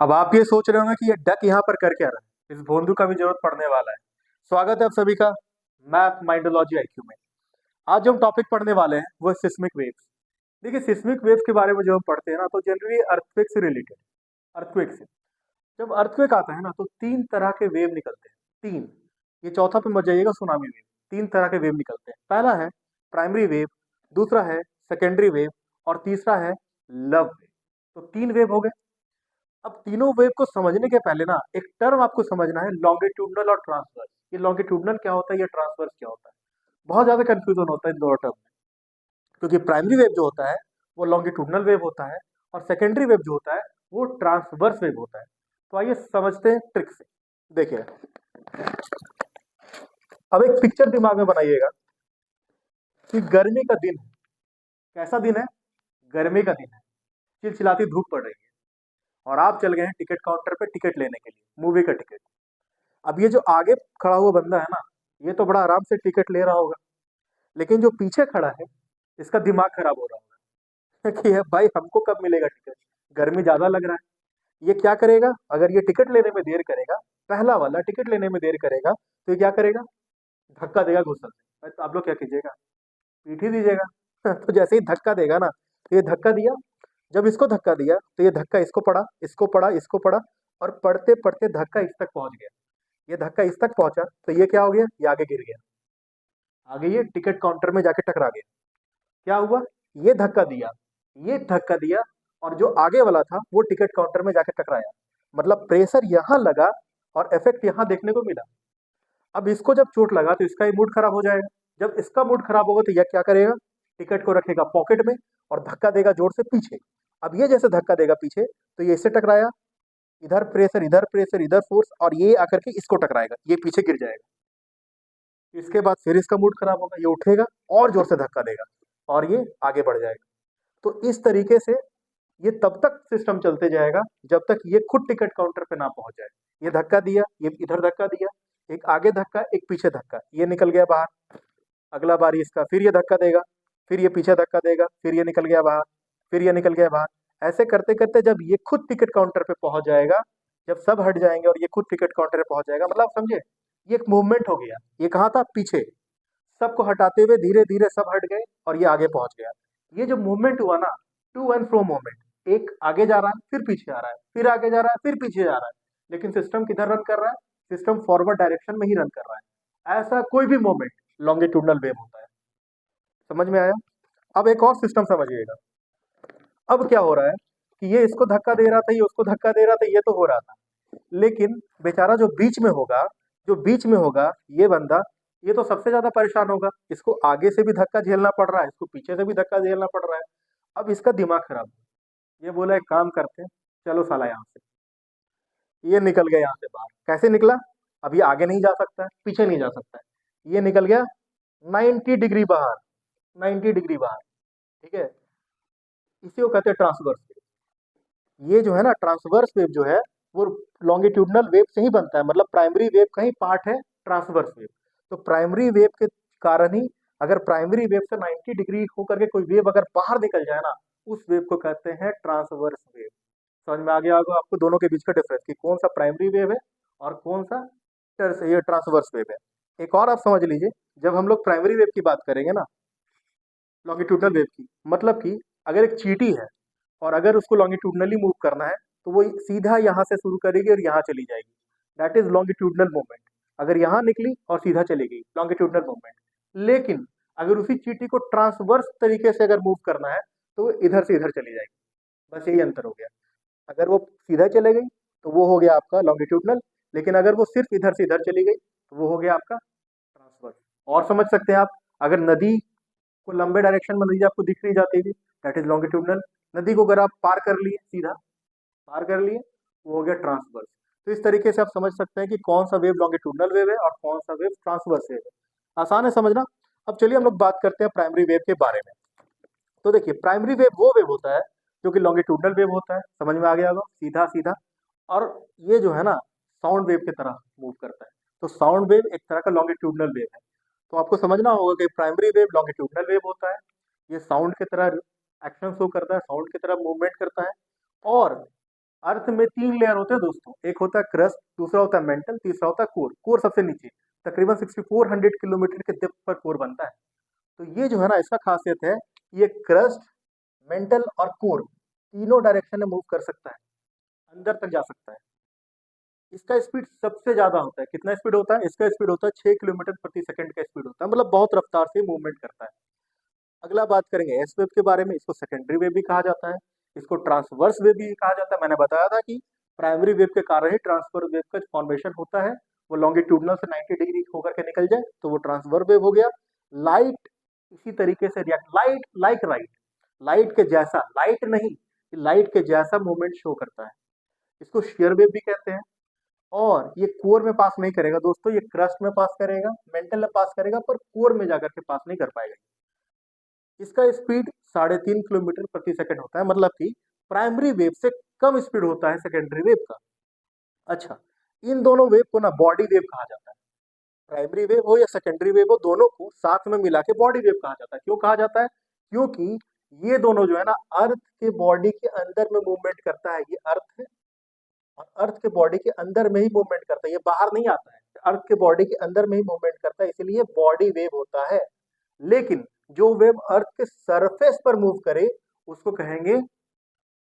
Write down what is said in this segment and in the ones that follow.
अब आप ये सोच रहे होंगे कि ये डक यहाँ पर कर क्या रहा है, इस भोंदू का भी जरूरत पड़ने वाला है। स्वागत है आप सभी का मैथ माइंडोलॉजी आईक्यू में। आज जो हम टॉपिक पढ़ने वाले हैं वो है सिस्मिक वेव्स। देखिए सिस्मिक वेव्स के बारे में जब हम पढ़ते हैं ना तो जनरली अर्थक्वेक से रिलेटेड, अर्थक्वेक से जब अर्थक्वेक आता है ना तो तीन तरह के वेव निकलते हैं। तीन, ये चौथा पे मत जाइएगा, सुनामी वेव। तीन तरह के वेव निकलते हैं। पहला है प्राइमरी वेव, दूसरा है सेकेंडरी वेव और तीसरा है लव वेव। तो तीन वेव हो गए। अब तीनों वेव को समझने के पहले ना एक टर्म आपको समझना है, लॉन्गिट्यूडनल और ट्रांसवर्स। ये लॉन्गिट्यूडनल क्या होता है, ये ट्रांसवर्स क्या होता है। बहुत ज्यादा कंफ्यूजन होता है इन दोनों टर्म में, क्योंकि प्राइमरी वेव जो होता है वो लॉन्गिट्यूडनल वेव होता है और सेकेंडरी वेव जो होता है वो ट्रांसवर्स वेव होता है। तो आइए समझते हैं ट्रिक से। देखिए, अब एक पिक्चर दिमाग में बनाइएगा कि गर्मी का दिन है। कैसा दिन है? गर्मी का दिन है, चिलचिलाती धूप पड़ रही है और आप चल गए हैं टिकट काउंटर पे टिकट लेने के लिए, मूवी का टिकट। अब ये जो आगे खड़ा हुआ बंदा है ना, ये तो बड़ा आराम से टिकट ले रहा होगा, लेकिन जो पीछे खड़ा है इसका दिमाग खराब हो रहा होगा कि भाई हमको कब मिलेगा टिकट, गर्मी ज्यादा लग रहा है। ये क्या करेगा? अगर ये टिकट लेने में देर करेगा, पहला वाला टिकट लेने में देर करेगा, तो ये क्या करेगा? धक्का देगा घुसल से। तो आप लोग क्या कीजिएगा? पीठ ही दीजिएगा तो जैसे ही धक्का देगा ना, तो ये धक्का दिया, जब इसको धक्का दिया तो ये धक्का इसको पड़ा, इसको पड़ा, इसको पड़ा, और पढ़ते पढ़ते धक्का इस तक पहुंच गया। ये धक्का इस तक पहुंचा तो ये क्या हो गया? ये आगे गिर गया, आगे ये टिकट काउंटर में जाके टकरा गया। क्या हुआ? ये धक्का दिया, ये धक्का दिया, और जो आगे वाला था वो टिकट काउंटर में जाके टकराया। मतलब प्रेशर यहाँ लगा और इफेक्ट यहाँ देखने को मिला। अब इसको जब चोट लगा तो इसका ही मूड खराब हो जाएगा। जब इसका मूड खराब होगा तो यह क्या करेगा? टिकट को रखेगा पॉकेट में और धक्का देगा जोर से पीछे। अब ये जैसे धक्का देगा पीछे तो ये इससे टकराया, इधर प्रेशर, इधर प्रेशर, इधर फोर्स, और ये आकर के इसको टकराएगा, ये पीछे गिर जाएगा। इसके बाद फिर इसका मूड खराब होगा, ये उठेगा और जोर से धक्का देगा और ये आगे बढ़ जाएगा। तो इस तरीके से ये तब तक सिस्टम चलते जाएगा जब तक ये खुद टिकट काउंटर पे ना पहुंच जाए। ये धक्का दिया, ये इधर धक्का दिया, एक आगे धक्का एक पीछे धक्का, ये निकल गया बाहर। अगला बारी इसका, फिर ये धक्का देगा, फिर ये पीछे धक्का देगा, फिर ये निकल गया बाहर, फिर ये निकल गया बाहर। ऐसे करते करते जब ये खुद टिकट काउंटर पे पहुंच जाएगा, जब सब हट जाएंगे और ये खुद टिकट काउंटर पे पहुंच जाएगा, मतलब आप समझे, ये एक मूवमेंट हो गया। ये कहाँ था? पीछे। सबको हटाते हुए धीरे धीरे सब हट गए और ये आगे पहुंच गया। ये जो मूवमेंट हुआ ना, टू एंड फ्रो मूवमेंट, एक आगे जा रहा है फिर पीछे आ रहा है, फिर आगे जा रहा है फिर पीछे जा रहा है, लेकिन सिस्टम किधर रन कर रहा है? सिस्टम फॉरवर्ड डायरेक्शन में ही रन कर रहा है। ऐसा कोई भी मूवमेंट लॉन्गिट्यूडनल वेव होता है। समझ में आया? अब एक और सिस्टम समझिएगा। अब क्या हो रहा है कि ये इसको धक्का दे रहा था, ये उसको धक्का दे रहा था, ये तो हो रहा था, लेकिन बेचारा जो बीच में होगा, जो बीच में होगा ये बंदा, ये तो सबसे ज्यादा परेशान होगा। इसको आगे से भी धक्का झेलना पड़ रहा है, इसको पीछे से भी धक्का झेलना पड़ रहा है। अब इसका दिमाग खराब है। ये बोला एक काम करते हैं, चलो साला यहाँ से। ये निकल गया यहाँ से बाहर। कैसे निकला? अब ये आगे नहीं जा सकता है, पीछे नहीं जा सकता है, ये निकल गया 90 डिग्री बाहर, 90 डिग्री बाहर। ठीक है, इसी को कहते हैं ट्रांसवर्स वेव। ये जो है ना ट्रांसवर्स वेव जो है वो लॉन्गिट्यूडनल वेव से ही बनता है। मतलब प्राइमरी वेव का ही पार्ट है ट्रांसवर्स वेव। तो प्राइमरी वेव के कारण ही, अगर प्राइमरी वेव से 90 डिग्री होकर के कोई वेव अगर बाहर निकल जाए ना, उस वेव को कहते हैं ट्रांसवर्स वेव। समझ में आ गया होगा आपको दोनों के बीच का डिफरेंस कि कौन सा प्राइमरी वेव है और कौन सा ये ट्रांसवर्स वेव है। एक और आप समझ लीजिए, जब हम लोग प्राइमरी वेव की बात करेंगे ना, लॉन्गिट्यूडनल वेव की, मतलब कि अगर एक चींटी है और अगर उसको लॉन्गिट्यूडनली मूव करना है तो वो सीधा यहाँ से शुरू करेगी और यहाँ चली जाएगी। That is longitudinal movement. अगर यहाँ निकली और सीधा चली गई, लॉन्गिट्यूडनल मूवमेंट। लेकिन अगर उसी चींटी को ट्रांसवर्स तरीके से अगर मूव करना है तो वो इधर से इधर चली जाएगी। बस यही अंतर हो गया। अगर वो सीधा चले गई तो वो हो गया आपका लॉन्गिट्यूडनल, लेकिन अगर वो सिर्फ इधर से इधर चली गई तो वो हो गया आपका ट्रांसवर्स। और समझ सकते हैं आप, अगर नदी को लंबे डायरेक्शन में नदी आपको दिख नहीं जाती थी, दैट इज लॉन्गिट्यूडनल। नदी को अगर आप पार कर लिए, सीधा पार कर लिए, वो हो गया ट्रांसवर्स। तो इस तरीके से आप समझ सकते हैं कि कौन सा वेव लॉन्गिट्यूडनल वेव है और कौन सा वेव ट्रांसवर्स वेव है। आसान है समझना। अब चलिए हम लोग बात करते हैं प्राइमरी वेव के बारे में। तो देखिए, प्राइमरी वेव वो वेव होता है जो कि लॉन्गिट्यूडनल वेव होता है। समझ में आ गया होगा, सीधा सीधा। और ये जो है ना, साउंड वेव की तरह मूव करता है। तो साउंड वेव एक तरह का लॉन्गिट्यूडनल वेव है। तो आपको समझना होगा कि प्राइमरी वेव लॉन्गिट्यूडनल वेव होता है, ये साउंड की तरह एक्शन शो करता है, साउंड की तरह मूवमेंट करता है। और अर्थ में 3 लेयर होते हैं दोस्तों, एक होता है क्रस्ट, दूसरा होता है मेंटल, तीसरा होता है कोर। कोर सबसे नीचे, तकरीबन 6400 किलोमीटर के डेप्थ पर कोर बनता है। तो ये जो है ना, इसका खासियत है, ये क्रस्ट, मेंटल और कोर तीनों डायरेक्शन में मूव कर सकता है, अंदर तक जा सकता है। इसका स्पीड सबसे ज्यादा होता है, कितना स्पीड होता है इसका? स्पीड होता है 6 किलोमीटर प्रति सेकंड का स्पीड होता है, मतलब बहुत रफ्तार से मूवमेंट करता है। अगला बात करेंगे एस वेव के बारे में। इसको सेकेंडरी वेव भी कहा जाता है, इसको ट्रांसवर्स वेव भी कहा जाता है। मैंने बताया था कि प्राइमरी वेव के कारण ही ट्रांसवर्स वेव का फॉर्मेशन होता है, वो लॉन्गिट्यूडनल से 90 डिग्री होकर के निकल जाए तो वो ट्रांसवर्स वेव हो गया। लाइट इसी तरीके से react, light like right, light के जैसा, लाइट नहीं, लाइट के जैसा मूवमेंट शो करता है। इसको शेयर वेव भी कहते हैं। और ये कोर में पास नहीं करेगा दोस्तों, ये क्रस्ट में पास करेगा, मेंटल में पास करेगा, पर कोर में जाकर के पास नहीं कर पाएगा। इसका स्पीड 3.5 किलोमीटर प्रति सेकंड होता है, मतलब कि प्राइमरी वेव से कम स्पीड होता है सेकेंडरी वेव का। अच्छा, इन दोनों वेव को ना बॉडी वेव कहा जाता है। प्राइमरी वेव हो या सेकेंडरी वेव हो, दोनों को साथ में मिला के बॉडी वेव कहा जाता है। क्यों कहा जाता है? क्योंकि ये दोनों जो है ना, अर्थ के बॉडी के अंदर में मूवमेंट करता है। ये अर्थ है और अर्थ के बॉडी के अंदर में ही मूवमेंट करता है, ये बाहर नहीं आता है, अर्थ के बॉडी के अंदर में ही मूवमेंट करता है, इसलिए बॉडी वेव होता है। लेकिन जो वेव अर्थ के सरफेस पर मूव करे उसको कहेंगे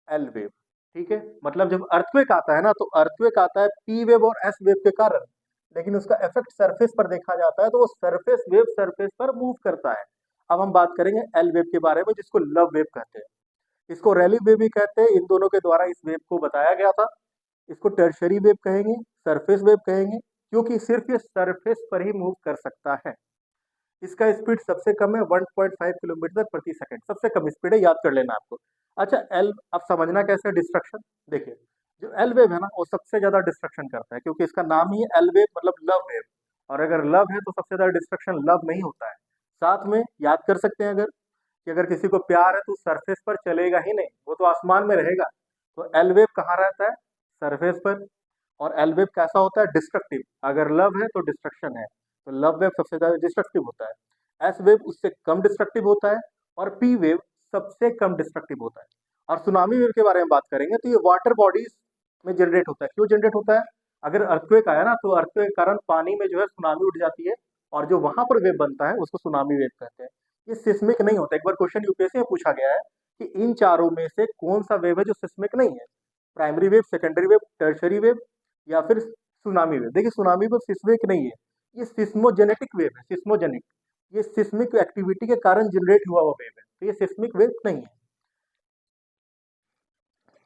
एल वेव। ठीक है, मतलब जब अर्थक्वेक आता है ना, तो अर्थक्वेक आता है पी वेव और एस वेव के कारण, लेकिन उसका इफेक्ट सरफेस पर देखा जाता है, तो वो सरफेस वेव सरफेस पर मूव करता है। अब हम बात करेंगे एल वेव के बारे में, जिसको लव वेव कहते हैं, इसको रैली वेव भी कहते हैं। इन दोनों के द्वारा इस वेव को बताया गया था। इसको टर्शरी वेव कहेंगे, सरफेस वेव कहेंगे, क्योंकि सिर्फ ये सरफेस पर ही मूव कर सकता है। इसका स्पीड सबसे कम है 1.5 किलोमीटर प्रति सेकंड, सबसे कम स्पीड है, याद कर लेना आपको। अच्छा, एल अब समझना कैसे डिस्ट्रक्शन। देखिए, जो एल वेव है ना, वो सबसे ज्यादा डिस्ट्रक्शन करता है, क्योंकि इसका नाम ही है एल वेव, मतलब लव वेव। और अगर लव है तो सबसे ज्यादा डिस्ट्रक्शन लव में ही होता है। साथ में याद कर सकते हैं अगर, कि अगर किसी को प्यार है तो सरफेस पर चलेगा ही नहीं, वो तो आसमान में रहेगा। तो एल वेव कहाँ रहता है? सरफेस पर। और एल वेव कैसा होता है? डिस्ट्रक्टिव। अगर लव है तो डिस्ट्रक्शन है, तो लव वेव सबसे ज्यादा डिस्ट्रक्टिव होता है। एस वेव उससे कम डिस्ट्रक्टिव होता है, और पी वेव सबसे कम डिस्ट्रक्टिव होता है। और सुनामी वेव के बारे में बात करेंगे तो ये वाटर बॉडीज में जनरेट होता है। क्यों जनरेट होता है? अगर अर्थक्वेक आया ना, तो अर्थक्वेक के कारण पानी में जो है सुनामी उठ जाती है, और जो वहां पर वेव बनता है उसको सुनामी वेव कहते हैं। ये सिस्मिक नहीं होता। एक बार क्वेश्चन यूपीएससी में पूछा गया है कि इन चारों में से कौन सा वेव है जो सिस्मिक नहीं है? Primary wave, secondary wave, tertiary wave, या फिर सुनामी वेव। देखिए, सुनामी वेव सिस्मिक नहीं है, ये सिस्मोजेनेटिक वेव है। सिस्मोजेनिक, ये सिस्मिक एक्टिविटी के कारण जनरेट हुआ हुआ वेव है, तो ये सिस्मिक वेव नहीं है।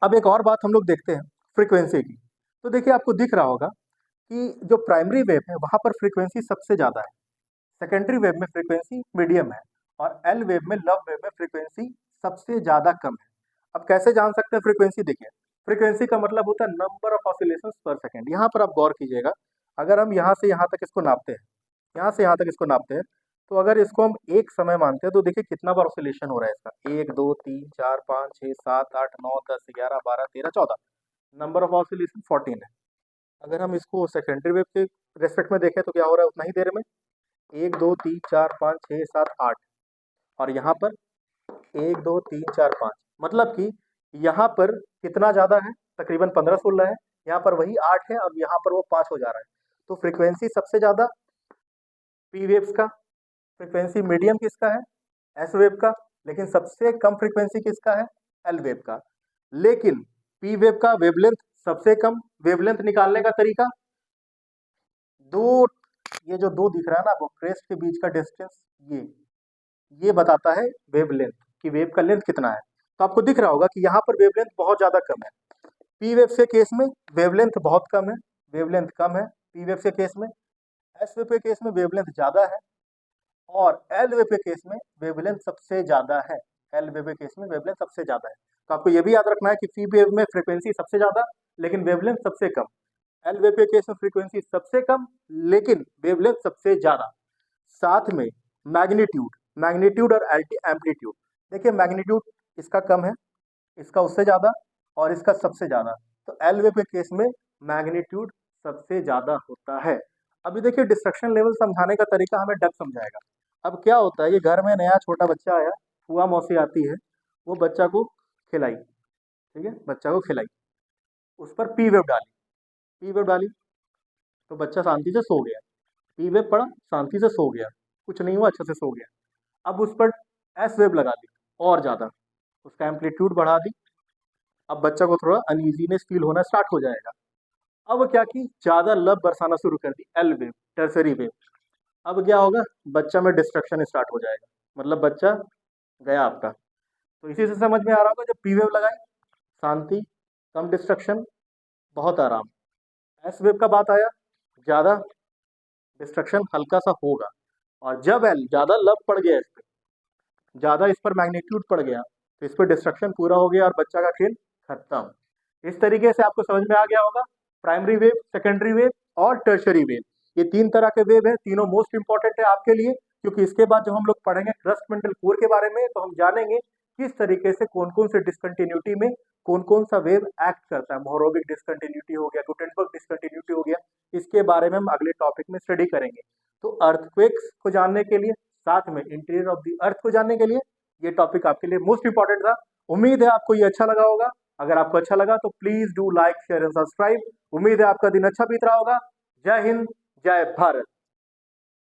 अब एक और बात हम लोग देखते हैं फ्रीक्वेंसी की। तो देखिए, आपको दिख रहा होगा कि जो प्राइमरी वेव है वहां पर फ्रीक्वेंसी सबसे ज्यादा है, सेकेंडरी वेव में फ्रीक्वेंसी मीडियम है, और एल वेव में, लव वेव में फ्रीक्वेंसी सबसे ज्यादा कम है। अब कैसे जान सकते हैं फ्रीक्वेंसी? देखिए, फ्रीक्वेंसी का मतलब होता है नंबर ऑफ ऑसिलेशंस पर सेकंड। यहाँ पर आप गौर कीजिएगा, अगर हम यहाँ से यहाँ तक इसको नापते हैं, यहाँ से यहाँ तक इसको नापते हैं, तो अगर इसको हम एक समय मानते हैं तो देखिए कितना बार ऑसिलेशन हो रहा है इसका। 1 2 3 4 5 6 7 8 9 10 11 12 13 14, नंबर ऑफ ऑसिलेशन 14 है। अगर हम इसको सेकेंडरी वेव के रेस्पेक्ट में देखें तो क्या हो रहा है उतना ही देर में? 1 2 3 4 5 6 7 8, और यहाँ पर 1 2 3 4 5, मतलब कि यहाँ पर कितना ज्यादा है? तकरीबन 15-16 है। यहाँ पर वही 8 है, और यहाँ पर वो 5 हो जा रहा है। तो फ्रीक्वेंसी सबसे ज्यादा पी वेव्स का, फ्रीक्वेंसी मीडियम किसका है? एस वेव का। लेकिन सबसे कम फ्रीक्वेंसी किसका है? एल वेव का। लेकिन पी वेव का वेवलेंथ सबसे कम। वेवलेंथ निकालने का तरीका, दो, ये जो दो दिख रहा है ना आपको क्रेस्ट के बीच का डिस्टेंस, ये बताता है वेवलेंथ, कि वेव का लेंथ कितना है। तो आपको दिख रहा होगा कि यहाँ पर वेवलेंथ बहुत ज्यादा कम है। पी वेव के केस में वेवलेंथ बहुत कम है, वेवलेंथ कम है पी वेव के केस में। एस वेव के केस में वेवलेंथ ज्यादा है, और एल वेव के केस में वेवलेंथ सबसे ज्यादा है। एल वेव के केस में वेवलेंथ सबसे ज्यादा है। तो आपको ये भी याद रखना है कि पी वेव में फ्रीक्वेंसी सबसे ज्यादा, लेकिन वेवलेंथ सबसे कम। एल वेव के केस में फ्रीक्वेंसी सबसे कम, लेकिन वेवलेंथ सबसे ज्यादा। साथ में मैग्नीट्यूड, मैग्नीट्यूड और एम्पलीट्यूड। देखिए, मैग्नीट्यूड इसका कम है, इसका उससे ज्यादा, और इसका सबसे ज्यादा। तो एल वेव के केस में मैग्नीट्यूड सबसे ज्यादा होता है। अभी देखिए, डिस्ट्रक्शन लेवल समझाने का तरीका हमें डक समझाएगा। अब क्या होता है, ये घर में नया छोटा बच्चा आया, फुआ मौसी आती है, वो बच्चा को खिलाई, ठीक है, बच्चा को खिलाई। उस पर पी वेव डाली, पी वेव डाली तो बच्चा शांति से सो गया, पी वेव पड़ा, शांति से सो गया, कुछ नहीं हुआ, अच्छे से सो गया। अब उस पर एस वेव लगा दी, और ज़्यादा उसका एम्पलीट्यूड बढ़ा दी, अब बच्चा को थोड़ा अनईजीनेस फील होना स्टार्ट हो जाएगा। अब क्या की, ज़्यादा लब बरसाना शुरू कर दी, एल वेव, टर्सरी वेव। अब क्या होगा, बच्चा में डिस्ट्रक्शन स्टार्ट हो जाएगा, मतलब बच्चा गया आपका। तो इसी से समझ में आ रहा होगा, जब पी वेव लगाई, शांति, कम डिस्ट्रक्शन, बहुत आराम। एस वेव का बात आया, ज़्यादा डिस्ट्रक्शन, हल्का सा होगा। और जब एल, ज़्यादा लब पड़ गया इस पर, ज़्यादा इस पर मैग्नीट्यूड पड़ गया, तो इस पर डिस्ट्रक्शन पूरा हो गया और बच्चा का खेल खत्म। इस तरीके से आपको समझ में आ गया होगा प्राइमरी वेव, सेकेंडरी वेव और टर्शरी वेव। ये तीन तरह के वेव है, तीनों मोस्ट इंपॉर्टेंट है आपके लिए, क्योंकि इसके बाद जब हम लोग पढ़ेंगे क्रस्ट मेंटल कोर के बारे में, तो हम जानेंगे किस तरीके से कौन कौन से डिसकंटिन्यूटी में कौन कौन सा वेव एक्ट करता है। मोहरोविक डिसकंटिन्यूटी हो गया, गुटेनबर्ग डिसकंटिन्यूटी हो गया, इसके बारे में हम अगले टॉपिक में स्टडी करेंगे। तो अर्थक्वेक्स को जानने के लिए, साथ में इंटीरियर ऑफ द अर्थ को जानने के लिए, ये टॉपिक आपके लिए मोस्ट इंपॉर्टेंट था। उम्मीद है आपको ये अच्छा लगा होगा। अगर आपको अच्छा लगा तो please do like, share and subscribe. उम्मीद है आपका दिन अच्छा बीत रहा होगा। जय हिंद, जय भारत।